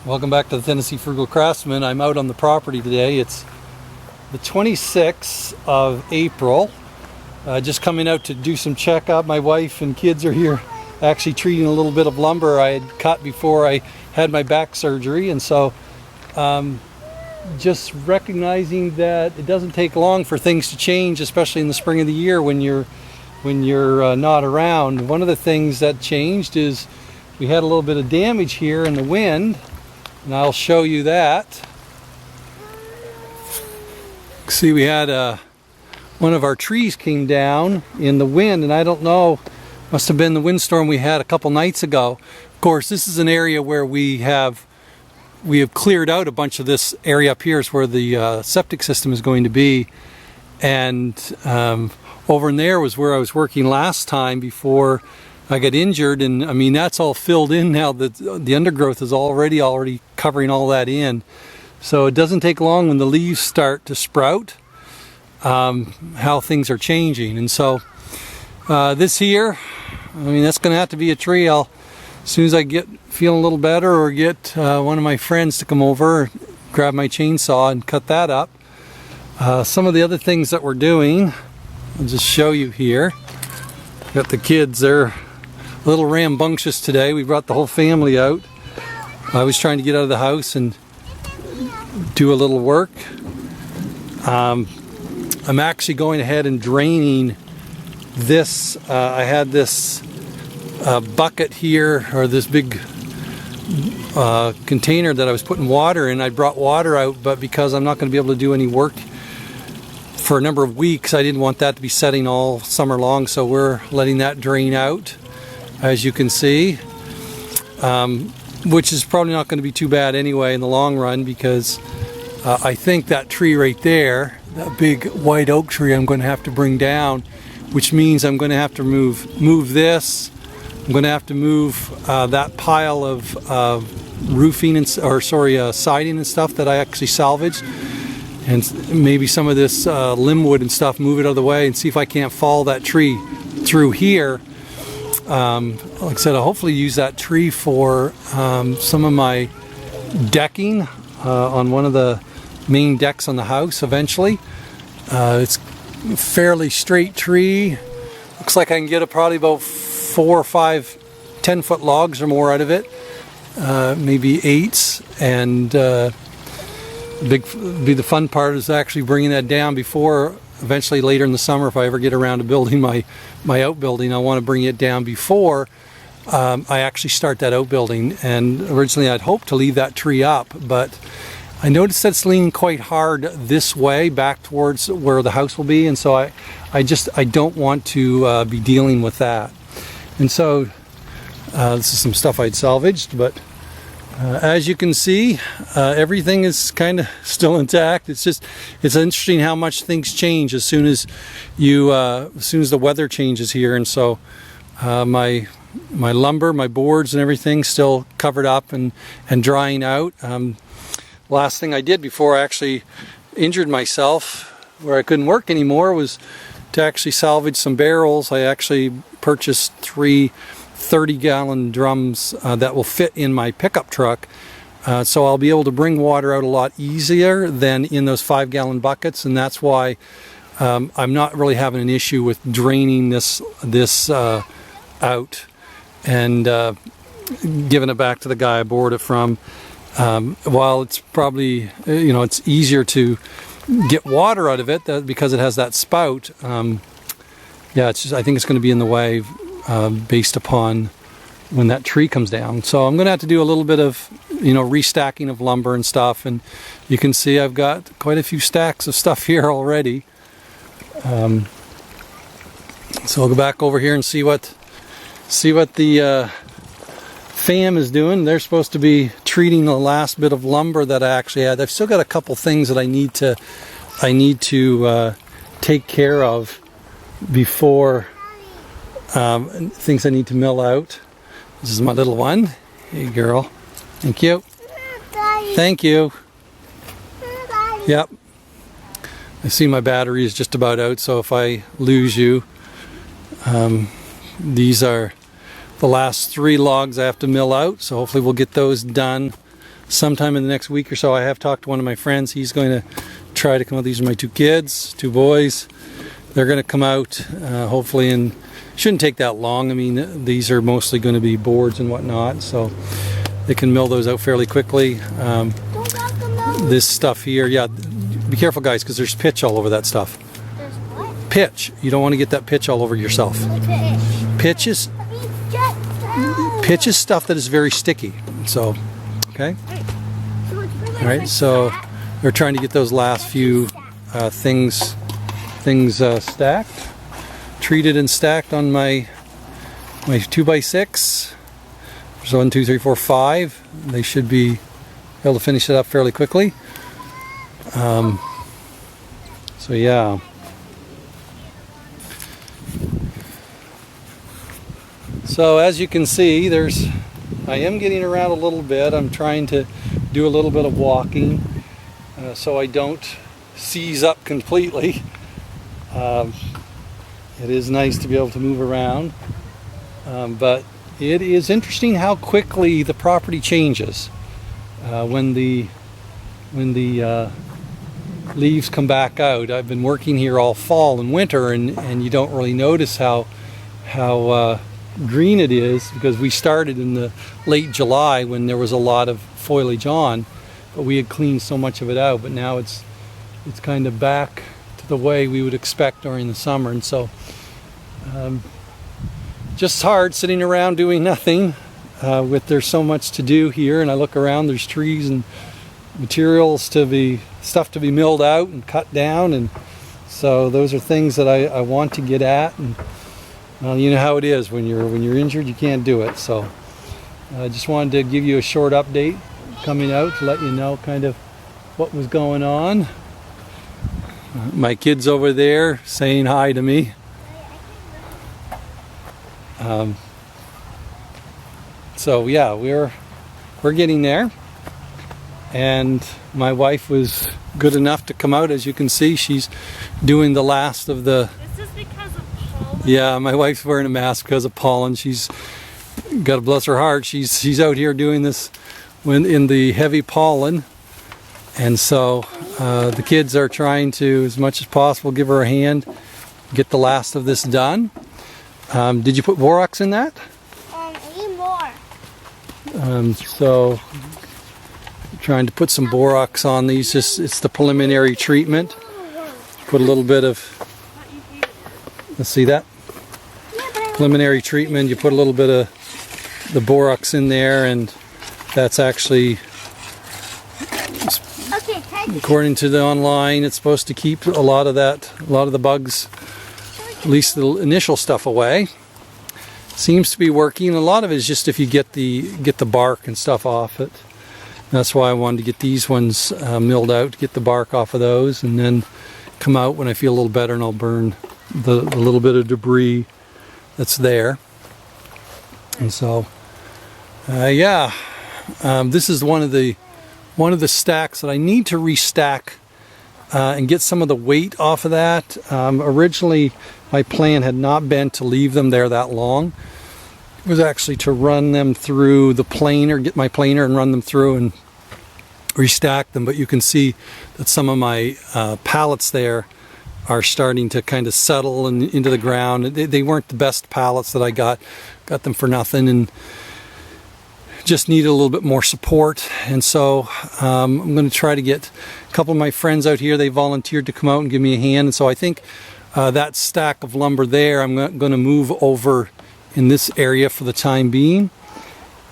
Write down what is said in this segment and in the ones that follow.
Welcome back to the Tennessee Frugal Craftsman. I'm out on the property today. It's the 26th of April. Just coming out to do some checkup. My wife and kids are here actually treating a little bit of lumber I had cut before I had my back surgery. And so just recognizing that it doesn't take long for things to change, especially in the spring of the year when you're not around. One of the things that changed is we had a little bit of damage here in the wind. And I'll show you that. See, we had one of our trees came down in the wind, and I don't know, must have been the windstorm we had a couple nights ago. Of course, this is an area where we have cleared out a bunch of this area up here is where the septic system is going to be, and over in there was where I was working last time before I got injured, and I mean that's all filled in now. The undergrowth is already covering all that in, so it doesn't take long when the leaves start to sprout how things are changing. And so this here, I mean that's going to have to be a tree. As soon as I get feeling a little better or get one of my friends to come over, grab my chainsaw and cut that up. Some of the other things that we're doing, I'll just show you here. Got the kids, they're a little rambunctious today. We brought the whole family out. I was trying to get out of the house and do a little work. I'm actually going ahead and draining this. I had this bucket here, or this big container that I was putting water in. I brought water out, but because I'm not going to be able to do any work for a number of weeks, I didn't want that to be setting all summer long, so we're letting that drain out, as you can see, which is probably not going to be too bad anyway in the long run, because I think that tree right there, that big white oak tree, I'm going to have to bring down, which means I'm going to have to move this. I'm going to have to move that pile of roofing and siding and stuff that I actually salvaged, and maybe some of this limb wood and stuff, move it out of the way and see if I can't follow that tree through here. Like I said, I'll hopefully use that tree for some of my decking on one of the main decks on the house eventually. It's a fairly straight tree. Looks like I can get probably about 4 or 5 10-foot logs or more out of it, maybe 8s, and the fun part is actually bringing that down before, eventually later in the summer, if I ever get around to building my outbuilding, I want to bring it down before I actually start that outbuilding. And originally I'd hoped to leave that tree up, but I noticed that it's leaning quite hard this way back towards where the house will be, and so I don't want to be dealing with that. And so this is some stuff I'd salvaged, but as you can see, everything is kind of still intact. It's interesting how much things change as soon as the weather changes here. And so my lumber, my boards and everything still covered up and drying out. Last thing I did before I actually injured myself, where I couldn't work anymore, was to actually salvage some barrels. I actually purchased 3 30-gallon drums that will fit in my pickup truck, so I'll be able to bring water out a lot easier than in those 5-gallon buckets, and that's why I'm not really having an issue with draining this out and giving it back to the guy I bought it from. While it's probably it's easier to get water out of it because it has that spout. I think it's going to be in the way based upon when that tree comes down. So I'm going to have to do a little bit of restacking of lumber and stuff, and you can see I've got quite a few stacks of stuff here already. So I'll go back over here and see what the fam is doing. They're supposed to be treating the last bit of lumber that I actually had. I've still got a couple things that I need to take care of before things I need to mill out. This is my little one. Hey girl. Thank you. Thank you. Yep. I see my battery is just about out, so if I lose you, these are the last 3 logs I have to mill out, so hopefully we'll get those done sometime in the next week or so. I have talked to one of my friends. He's going to try to come out. These are my two kids, two boys. They're going to come out hopefully, and shouldn't take that long. I mean, these are mostly going to be boards and whatnot, so they can mill those out fairly quickly. This stuff here, yeah, be careful guys, because there's pitch all over that stuff. There's what? Pitch. You don't want to get that pitch all over yourself. Pitch is stuff that is very sticky. So, okay. All right. So they're trying to get those last few things stacked, treated and stacked on my 2x6. So 1, 2, 3, 4, 5. They should be able to finish it up fairly quickly. So yeah. So as you can see, I am getting around a little bit. I'm trying to do a little bit of walking so I don't seize up completely. It is nice to be able to move around, but it is interesting how quickly the property changes when the leaves come back out. I've been working here all fall and winter, and you don't really notice how green it is, because we started in the late July when there was a lot of foliage on, but we had cleaned so much of it out. But now it's kind of back to the way we would expect during the summer, and so just hard sitting around doing nothing there's so much to do here. And I look around, there's trees and stuff to be milled out and cut down, and so those are things that I want to get at. And you know how it is when you're injured, you can't do it. So I just wanted to give you a short update coming out to let you know kind of what was going on. My kids over there saying hi to me. So yeah, we're getting there, and my wife was good enough to come out. As you can see, she's doing the last of the. This is because of pollen? Yeah, my wife's wearing a mask because of pollen. She's, God bless her heart, she's out here doing this when in the heavy pollen, and so the kids are trying to, as much as possible, give her a hand, get the last of this done. Did you put borax in that? I need more. So trying to put some borax on these. It's the preliminary treatment. Put a little bit of, let's see that? Preliminary treatment, you put a little bit of the borax in there, and that's actually, according to the online, it's supposed to keep a lot of the bugs, at least the initial stuff, away. Seems to be working. A lot of it is just if you get the bark and stuff off it. That's why I wanted to get these ones milled out, to get the bark off of those, and then come out when I feel a little better, and I'll burn the little bit of debris that's there. And so yeah, this is one of the stacks that I need to restack and get some of the weight off of that. Originally my plan had not been to leave them there that long. It was actually to run them through the planer, get my planer and run them through and restack them. But you can see that some of my pallets there are starting to kind of settle into the ground. They weren't the best pallets that I got them for nothing, and just needed a little bit more support. And so I'm going to try to get a couple of my friends out here. They volunteered to come out and give me a hand, and so I think that stack of lumber there, I'm going to move over in this area for the time being,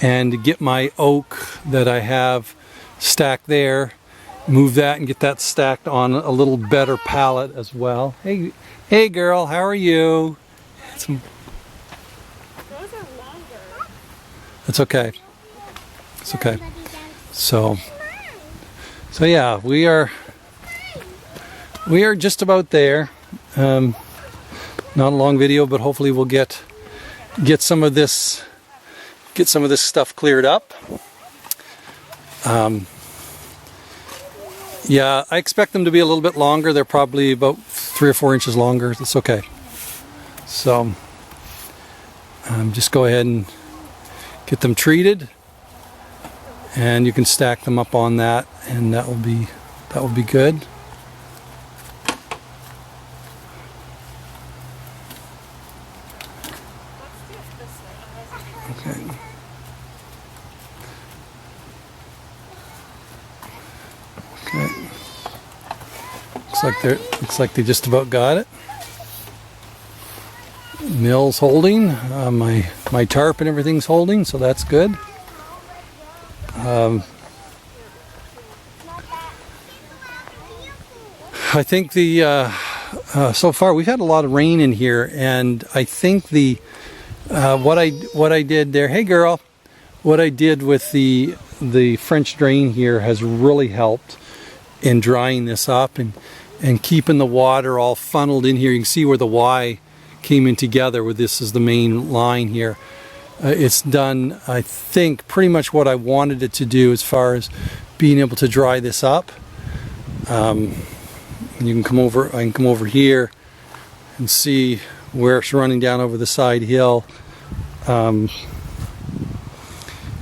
and get my oak that I have stacked there, move that and get that stacked on a little better pallet as well. Hey girl, how are you? Those are longer. It's okay. It's okay. So yeah, we are just about there. Not a long video, but hopefully we'll get some of this stuff cleared up. Yeah, I expect them to be a little bit longer. They're probably about 3 or 4 inches longer. That's okay. So just go ahead and get them treated, and you can stack them up on that, and that will be good. Okay. Okay. Looks like they just about got it. Mill's holding. My tarp and everything's holding, so that's good. I think so far we've had a lot of rain in here, and I think what I did there. Hey, girl. What I did with the French drain here has really helped in drying this up and keeping the water all funneled in here. You can see where the Y came in together with this as the main line here. It's done, I think, pretty much what I wanted it to do as far as being able to dry this up. You can come over. I can come over here and see where it's running down over the side hill. It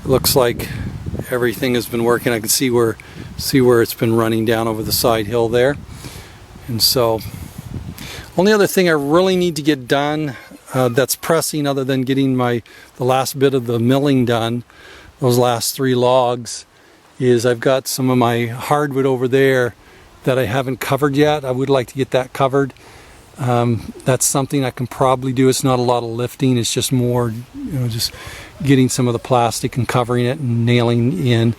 looks like everything has been working. I can see where it's been running down over the side hill there. And so, only other thing I really need to get done that's pressing, other than getting the last bit of the milling done, those last 3 logs, is I've got some of my hardwood over there that I haven't covered yet. I would like to get that covered. That's something I can probably do. It's not a lot of lifting. It's just more, just getting some of the plastic and covering it and nailing in.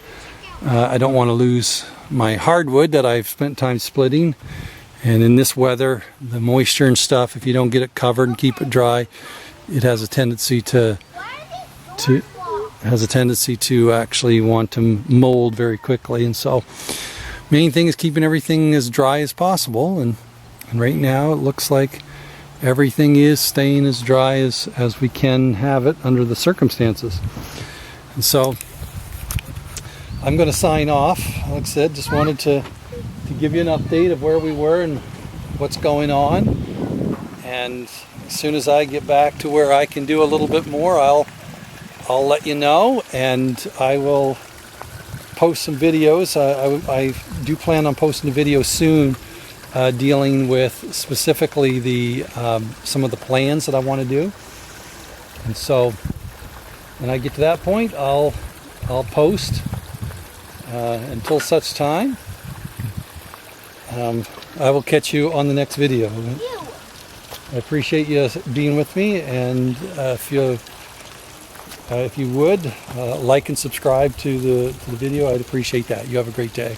I don't want to lose my hardwood that I've spent time splitting. And in this weather, the moisture and stuff, if you don't get it covered and keep it dry, it has a tendency to actually want to mold very quickly. And so, main thing is keeping everything as dry as possible. And right now, it looks like everything is staying as dry as we can have it under the circumstances. And so, I'm going to sign off. Like I said, just wanted to give you an update of where we were and what's going on. And as soon as I get back to where I can do a little bit more, I'll let you know, and I will post some videos. I do plan on posting a video soon dealing with specifically some of the plans that I want to do. And so when I get to that point, I'll post. Until such time, I will catch you on the next video. I appreciate you being with me, and if you would like and subscribe to the video, I'd appreciate that. You have a great day.